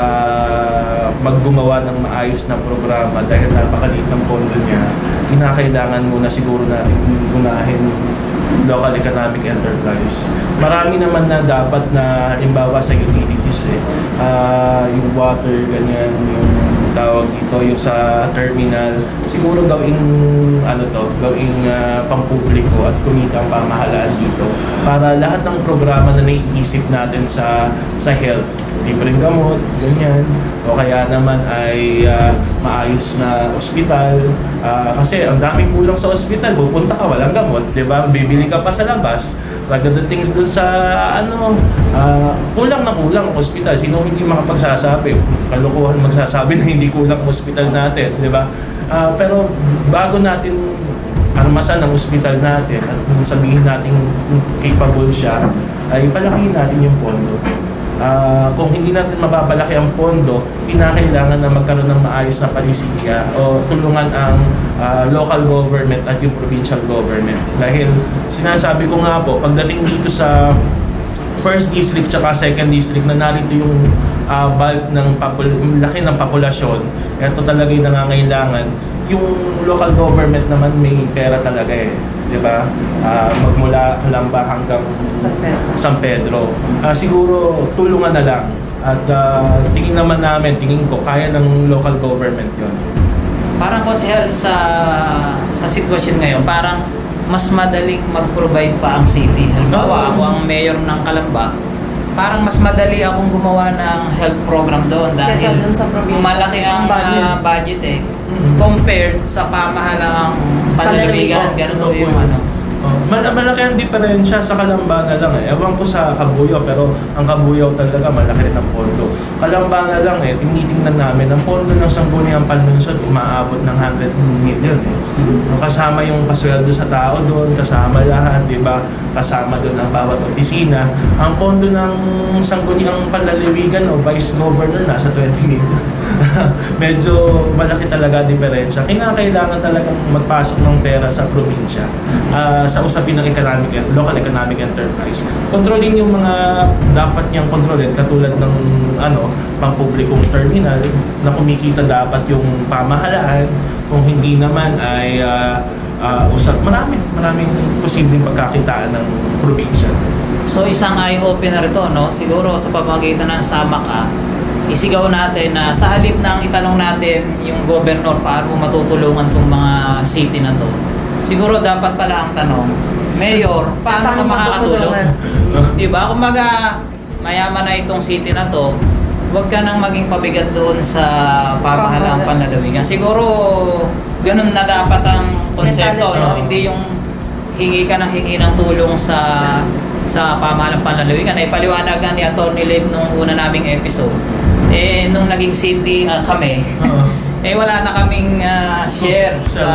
maggumawa ng maayos na programa dahil napakaliit ng pondo niya. Kinakailangan muna siguro natin gunahin local economic enterprise. Marami naman na dapat na halimbawa sa utilities yung water, ganyan, yung tawag dito, yung sa terminal, siguro gawing pampubliko at kumita ang pamahalaan dito para lahat ng programa na naiisip natin sa health, libreng gamot, ganyan, o kaya naman ay maayos na ospital, kasi ang daming kulang sa ospital, pupunta ka, walang gamot, di ba? Bibili ka pa sa labas, pagdating dun sa kulang na kulang ang ospital. Sino hindi makapagsasabi? Kalokohan magsasabi na hindi kulang ang ospital natin, di ba? Pero bago natin armasan ang ospital natin at sabihin natin capable siya, ay palakihin natin yung pondo. Kung hindi natin mapapalaki ang pondo, kinakailangan na magkaroon ng maayos na palisilya o tulungan ang local government at yung provincial government. Dahil sinasabi ko nga po, pagdating dito sa first district tsaka second district na narito yung bulk ng laki ng populasyon, ito talaga yung nangangailangan. Yung local government naman may pera talaga di ba? Magmula Calamba hanggang San Pedro. Siguro tulungan na lang at tingin ko kaya ng local government yon. Parang konsehal sa sitwasyon ngayon, parang mas madaling mag-provide pa ang city. Halimbawa, ako ang mayor ng Calamba, parang mas madali akong gumawa ng health program doon dahil malaki ang budget compared sa pamahalaang panlalawigan. Ganun po yung Malaki ang diferensya sa Kalamba na lang eh. Ewan ko sa Kabuyao, pero ang Kabuyao talaga malaki rin ang pondo. Kalamba na lang eh, tinitingnan namin, ang pondo ng Sangguniang Panlunsod umaabot ng 100 million eh. Kasama yung pasweldo sa tao doon, kasama lahat, di ba? Kasama doon ang bawat opisina. Ang pondo ng Sangguniang Panlalawigan o Vice Governor nasa 20 million. Medyo malaki talaga diferensya. Kailangan talagang magpasok ng pera sa probinsya. Sa usapin ng local economic enterprise. Kontrolin yung mga dapat niyang kontrolin, katulad ng pampublikong terminal na kumikita dapat yung pamahalaan. Kung hindi naman ay maraming posibleng pagkakitaan ng probinsya. So isang eye-opener ito, no? Siguro sa pamamagitan ng SAMAC, isigaw natin na sa halip ng itanong natin yung gobernador paano matutulungan itong mga city na to. Siguro dapat pala ang tanong, Mayor, paano ka makakatulong? Diba? Kumbaga, mayaman na itong city na to, huwag ka nang maging pabigat doon sa pamahalaang panlalawigan. Siguro, ganun na dapat ang konsepto, no? Hindi yung hingi ka ng tulong sa pamahalang panlalawigan. Ay paliwanagan ni Atty. Lib nung una naming episode. Nung naging city kami, wala na kaming share sa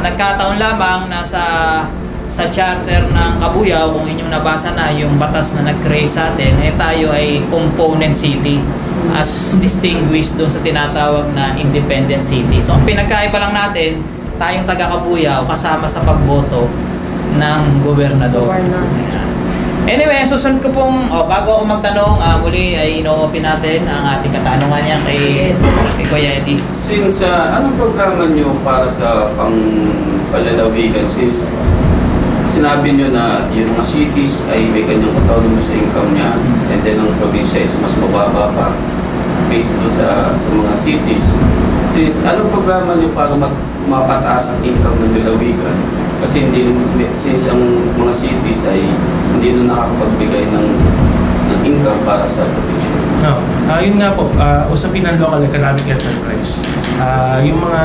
nagkataon lamang na sa charter ng Kabuyao, kung inyong nabasa na yung batas na nag-create sa atin, tayo ay component city as distinguished doon sa tinatawag na independent city. So ang pinagkaiba lang natin, tayong taga-Kabuyao kasama sa pagboto ng gobernador. Anyway, susunod ko pong, bago ako magtanong, muli ay ino-open natin ang ating katanungan niya kay Kuya Eddie. Since, anong programa nyo para sa pang-palalawigan? Since sinabi nyo na yung mga cities ay may kanyang autonomous income niya, and then ang probinsya is mas mababa pa based doon sa mga cities. Since, anong programa nyo para mapataas ang income ng lalawigan? Kasi since ang mga cities ay hindi na nakakapagbigay ng income para sa probinsya. Yun nga po, usapin ng local economic enterprise. Yung mga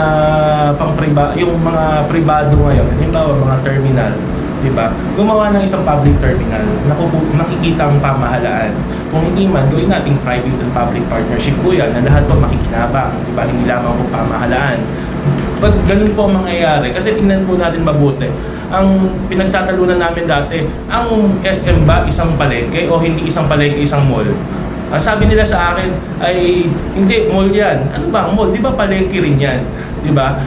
pribado ngayon, halimbawa mga terminal, diba? Gumawa ng isang public terminal, nakikita ang pamahalaan. Kung hindi man, gawin natin private and public partnership po yan, na lahat po makikinabang, diba? Hindi lamang po pamahalaan. Pag ganun po ang mangyayari, kasi tingnan po natin mabuti, ang pinagtatalunan namin dati, ang SM ba isang palengke o hindi isang palengke, isang mall? Ang sabi nila sa akin ay, hindi, mall yan. Ano ba ang mall? Di ba palengke rin yan? Di ba?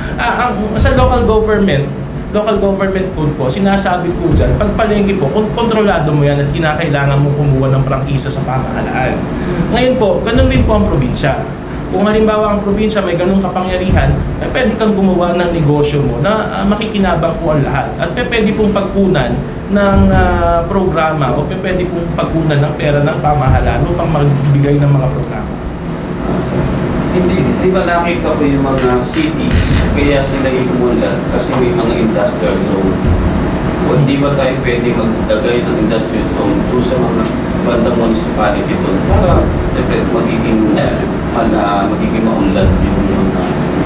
Sa local government code po, sinasabi po dyan, pag palengke po, kontrolado mo yan at kinakailangan mo kumuha ng prangkisa sa pamahalaan. Ngayon po, ganun rin po ang probinsya. Kung halimbawa ang probinsya may ganung kapangyarihan, pwede kang gumawa ng negosyo mo na makikinabang po ang lahat. At pwede pong pagkunan ng programa o pwede pong pagkunan ng pera ng pamahalaan upang magbigay ng mga programa. Di ba nakita ko yung mga cities, kaya sila imulat kasi may mga industrial zone. O di ba tayo pwede magdagay ng industrial zone doon sa mga bandang municipality doon para siyempre magiging maunlad yung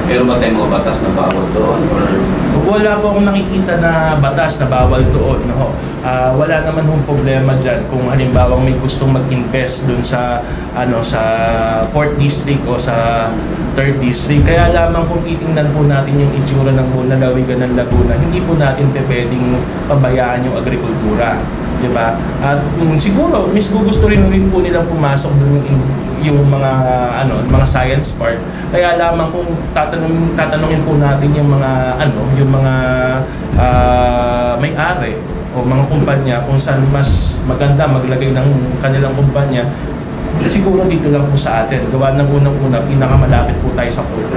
pero ba tayong mga batas na bawal doon? Or wala po akong nakikita na batas na bawal doon. No? Wala naman hong problema dyan kung halimbawa may gustong mag-invest doon sa sa 4th District o sa 3rd District. Kaya lamang kung titingnan po natin yung itsura ng lalawigan ng Laguna, hindi po natin pwedeng pabayaan yung agrikultura. Diba? At siguro, gusto rin po nilang pumasok doon yung mga science part. Kaya lamang kung tatanungin po natin yung mga may-ari o mga kumpanya kung saan mas maganda maglagay ng kanilang kumpanya, siguro dito lang po sa atin. Gawa ng unang-una, pinakamalapit po tayo sa 4th.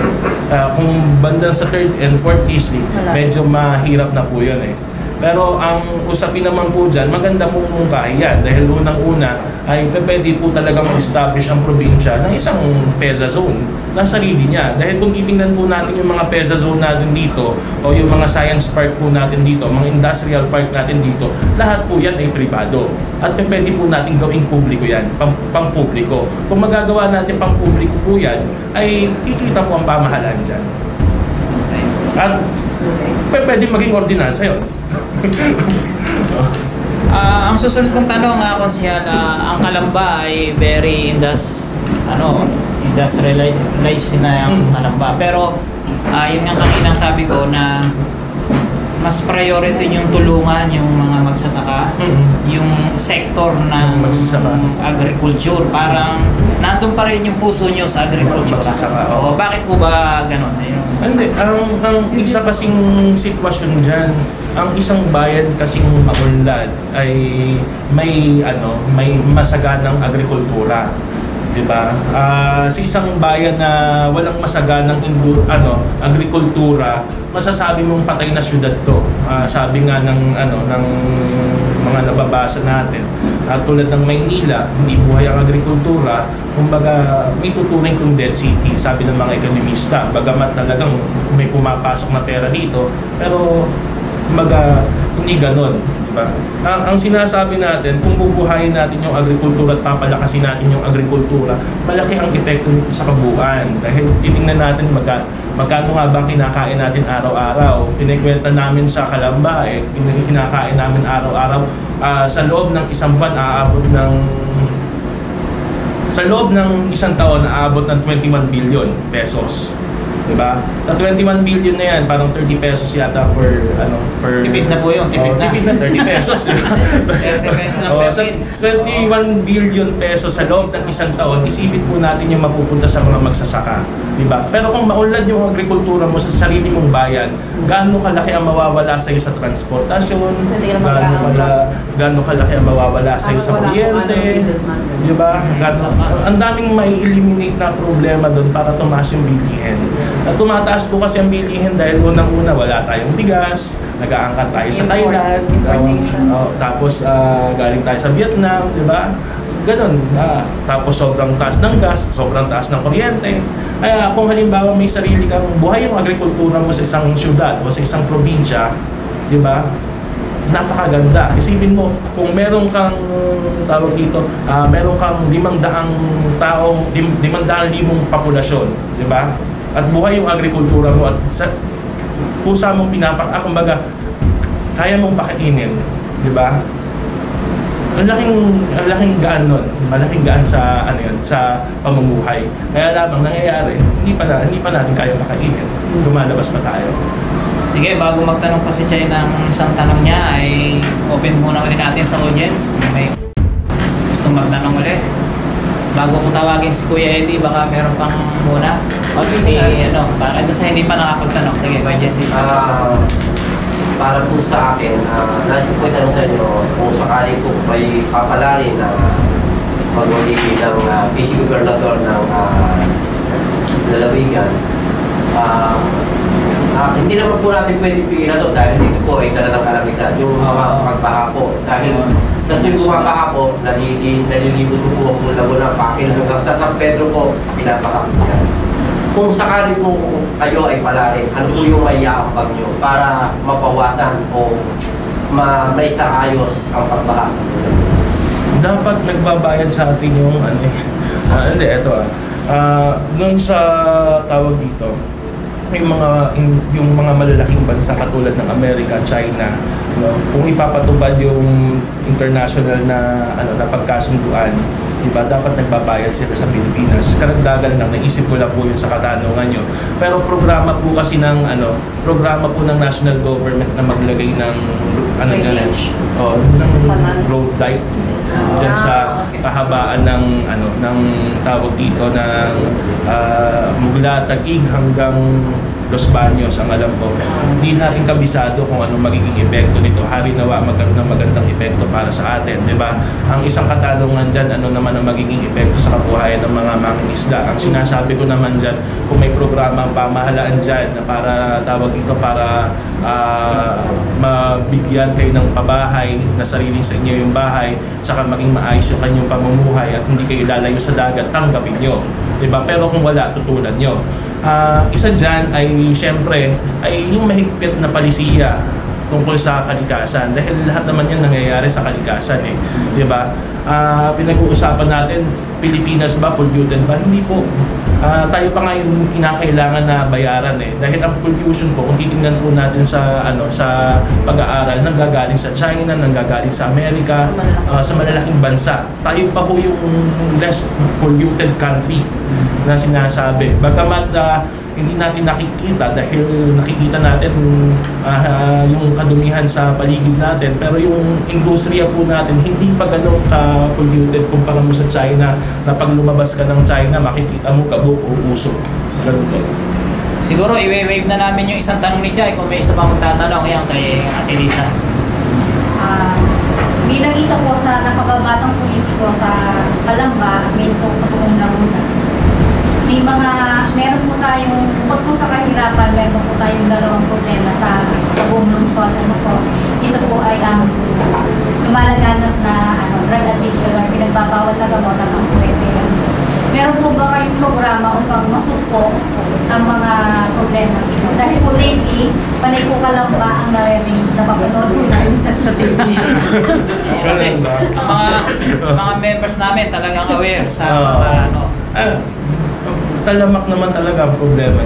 Kung bandang sa 3rd and 4th District, medyo mahirap na po yun eh. Pero ang usapin naman po dyan, maganda po mungkahi yan. Dahil unang-una ay pwede po talagang mag-establish ang probinsya ng isang PEZA zone na sarili niya. Dahil kung titingnan po natin yung mga PEZA zone natin dito o yung mga science park po natin dito, mga industrial park natin dito, lahat po yan ay pribado. At pwede po natin gawing publiko yan, pang-publiko. Kung magagawa natin pang-publiko po yan, ay kikita po ang pamahalaan dyan. At pwede maging ordinansa yun. Ang susunod kong tanong, Konsehal, ang Kalamba ay very industrialized na yung Kalamba. Pero yun nga kanina sabi ko na mas priority yung tulungan yung mga magsasaka, yung sector ng agriculture. Parang nandun pa rin yung puso nyo sa agriculture. O bakit po ba ganun? Hindi, ang isa kasing sitwasyon dyan, ang isang bayan kasing maunlad ay may masaganang agrikultura. Diba? Sa isang bayan na walang masaganang agrikultura, masasabi mong patay na syudad to. Sabi nga ng mga nababasa natin, tulad ng Maynila, hindi buhay ang agrikultura, kumbaga may tuturing kong dead city, sabi ng mga ekonomista. Bagamat talagang may pumapasok na pera dito, pero kumbaga hindi ganon. Diba? Ang sinasabi natin, kung bubuhayin natin yung agrikultura at papalakasin natin yung agrikultura, malaki ang epekto nito sa kabuuan. Dahil titingnan natin magkano nga ba kinakain natin araw-araw. Pinikwenta namin sa Kalamba, kinakain namin araw-araw. Sa loob ng isang buwan, sa loob ng isang taon, aabot ng 21 billion pesos. Diba? Sa 21 billion na yan, parang 30 pesos yata per tipid na po yun, tipid na 30 pesos. 30 pesos lang sa 21 billion pesos sa loob ng isang taon, isipin po natin yung mapupunta sa mga magsasaka. Diba? Pero kung maunlad yung agrikultura mo sa sarili mong bayan, gaano kalaki ang mawawala sa iyo sa transportasyon, gaano kalaki ang mawawala sa iyo sa kuryente, diba? Ang daming may eliminate na problema doon para tumaas yung bilihin. At tumataas po kasi ang bilihin dahil unang-una wala tayong bigas, nag-aangkat tayo sa Thailand, tapos galing tayo sa Vietnam, diba? Ganon. Tapos sobrang taas ng gas, sobrang taas ng kuryente. Kaya kung halimbawa may sarili kang buhay yung agrikultura mo sa isang syudad o sa isang probinsya, di ba? Napakaganda. Isipin mo, kung meron kang tawag dito, meron kang 500 taong, 500,000 populasyon, di ba? At buhay yung agrikultura mo at sa pusa mong kumbaga, kaya mong pakainin, di ba? Ang laking gaan nun. Malaking gaan sa sa pamumuhay. Kaya lamang nangyayari, hindi pa natin kaya makainin. Lumalabas pa tayo. Sige, bago magtanong pa si Chay ng isang tanong niya, ay open muna ulit natin sa audience. Kung may gustong magtanong ulit. Bago ko tawagin si Kuya Eddie, baka meron pang muna. O si para doon sa hindi pa nakapagtanong. Sige, Kuya Jesse. Para po sa akin, nais ko po itanong sa inyo kung sakali po may papalarin na magmuli ng vice gobernador ng lalawigan. Hindi naman po natin pwede pigilan ito dahil dito po ay talagang kalamidad yung mga pagbaha po. Dahil sa tuwing bumabaha po, nalilibot po ang Laguna, Pakin hanggang sa San Pedro po, pinapakapit. Kung sakali po kayo ay palarin, ano po yung maiaambag nyo para mapawasan o maisaayos ang pagbaha sa tulad? Dapat nagbabayad sa atin yung hindi, ito doon sa tawag dito, yung mga malalaking bansa katulad ng Amerika, China, kung ipapatubad yung international na pagkasunduan, diba, dapat nagbabayad sila sa Pilipinas. Karagdagan lang, naisip ko lang po yun sa katanungan nyo. Pero programa po kasi ng national government na maglagay ng road light dyan sa kahabaan ng tawag dito ng mula Taguig hanggang Los Baños, ang alam ko. Hindi natin kabisado kung anong magiging epekto nito. Hari nawa magkaroon ng magandang epekto para sa atin, di ba? Ang isang katanungan dyan, ano naman ang magiging epekto sa kabuhayan ng mga mangingisda. Ang sinasabi ko naman dyan, kung may programa ang pamahalaan dyan na para tawag dito para mabigyan kayo ng pabahay na sariling sa inyo yung bahay, saka maging maayos yung kanyang pamumuhay at hindi kayo lalayo sa dagat, tanggapin nyo. Diba? Pero kung wala, tutulan nyo. Isa dyan ay siyempre ay yung mahigpit na palisiya tungkol sa kalikasan. Dahil lahat naman yan nangyayari sa kalikasan eh. Di ba? Pinag-uusapan natin, Pilipinas ba, polluted ba? Hindi po. Tayo pa nga yung kinakailangan na bayaran eh. Dahil ang pollution po, kung titingnan po natin sa sa pag-aaral, nanggagaling sa China, nanggagaling sa Amerika, sa malalaking bansa. Tayo pa po yung less polluted country na sinasabi. Bagamat hindi natin nakikita dahil nakikita natin yung kadumihan sa paligid natin, pero yung industriya po natin hindi pa ganun ka-polluted kumpara mo sa China, na pag lumabas ka ng China makikita mo kabuk o puso. Ganun po. Siguro i-wave na namin yung isang tanong ni Chay kung may isa pang magtatanong yan kay Ate Lisa. Bilang isa po sa nakababatang politiko sa Calamba at main po sa buong Laguna, meron po tayong, bukod po sa kahirapan, meron po tayong dalawang problema sa buong lungsod. Ito po ay lumalaganap na drug addiction or pinagbabawal na gamot at ang pwede. Meron po ba kayong programa upang masuko ang mga problema ito? Dahil po lately, panay po Calamba ang narinig na mapanood po natin sa TV. Kasi mga members namin talagang aware sa mga Talamak naman talaga ang problema.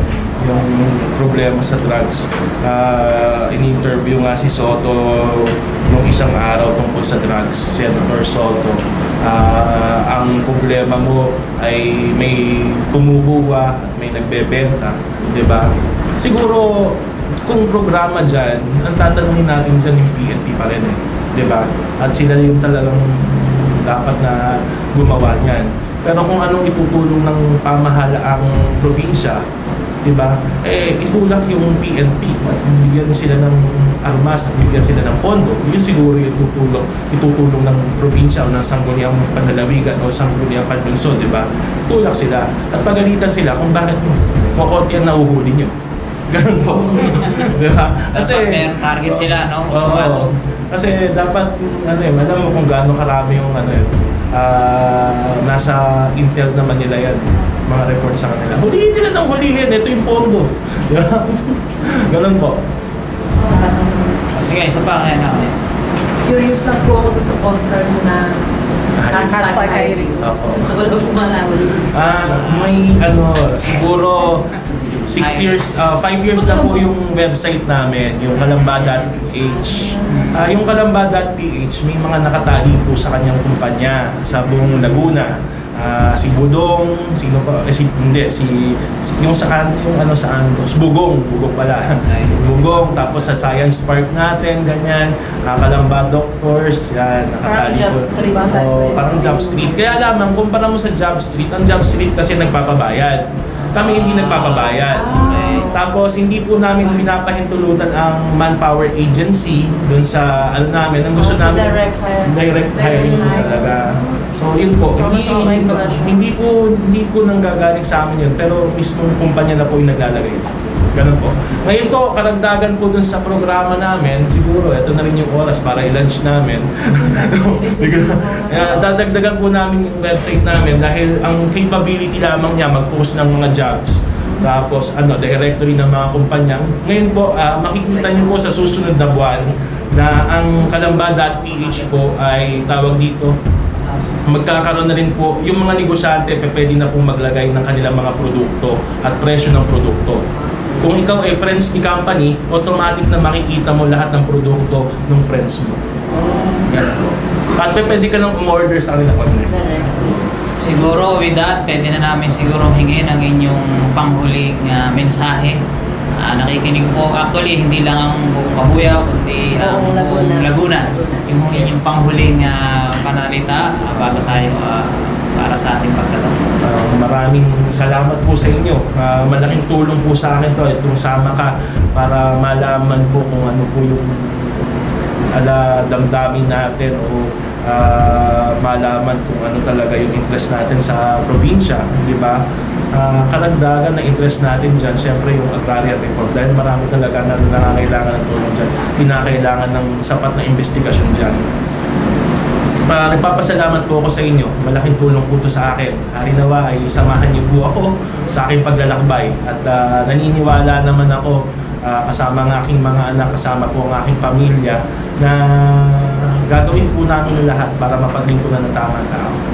Yung problema sa drugs. In-interview nga si Soto nung isang araw tungkol sa drugs, Senator Soto. Ang problema mo ay may kumukuha at may nagbebenta, di ba? Siguro, kung programa dyan, ang tatanungin natin dyan yung PNP pa rin eh, di ba? At sila yung talagang dapat na gumawa niyan. Pero kung anong itutulong ng pamahalaang probinsya, di ba? Itulak yung PNP at bigyan sila ng armas, bigyan sila ng pondo. Yun siguro yung itutulong ng probinsya o ng sangguniang panlalawigan o sangguniang panlungsod, di ba? Tulak sila at pagalitan sila kung bakit makonti ang nahuhuli nyo. Ganun po. Di ba? Kasi target sila, no? Kasi dapat, alam mo kung gaano karami yung nasa intel naman nila yan, mga report sa kanila. Hulihin nila ng hulihin, ito yung pondo. Ganun po. Sige, isa pa kaya na. Curious lang po ako sa poster mo na hashtag hiring. Gusto ko lang po malaman. May siguro 5 years na po yung website namin, yung kalamba.ph. Yung kalamba.ph, may mga nakatali po sa kanyang kumpanya sa buong Laguna. Si Budong, Bugong pala. Bugong, tapos sa Science Park natin, ganyan. Kalamba Doctors, yan, nakatali po. Parang Job Street. Kaya lamang, kumpara mo sa Job Street, ang Job Street kasi nagpapabayad. Kami hindi nagpapabayad. Tapos hindi po namin pinapahintulutan ang manpower agency doon sa namin. Ang gusto namin direct hiring po talaga. So yun po, hindi po nanggagaling sa amin yun, pero mismong kumpanya na po yung naglalagay. Ganun po. Ngayon po, karagdagan po dun sa programa namin, siguro, ito na rin yung oras para i-launch namin. Dadagdagan po namin yung website namin dahil ang capability lamang niya mag-post ng mga jobs. Tapos, directory ng mga kumpanya. Ngayon po, makikita niyo po sa susunod na buwan na ang kalamba.ph po ay tawag dito, magkakaroon na rin po yung mga negosyante pwede na pong maglagay ng kanilang mga produkto at presyo ng produkto. Kung ikaw ay friends ni company, automatic na makikita mo lahat ng produkto ng friends mo. At pwede ka nang umorder sa kanila online. Siguro with that, pwede na namin siguro hingin ang inyong panghuling mensahe. Nakikinig po actually hindi lang ang buong Kabuyaw kundi ang buong Laguna. Yung inyong panghuling panalita bago tayo para sa ating pagtatapos. Maraming salamat po sa inyo. Malaking tulong po sa akin to itong sama ka para malaman po kung ano po yung damdamin natin o malaman kung ano talaga yung interest natin sa probinsya, di ba? Karagdagan na interest natin dyan, syempre yung agrarian reform dahil marami talaga na nangangailangan ng tulong dyan, kinakailangan ng sapat na investigasyon dyan. Nagpapasalamat po ako sa inyo, malaking tulong po ito sa akin. Harinawa ay samahan niyo po ako sa aking paglalakbay at naniniwala naman ako kasama ang aking mga anak, kasama po ang aking pamilya, na gagawin po namin lahat para mapaglingkuran ng tamang tao.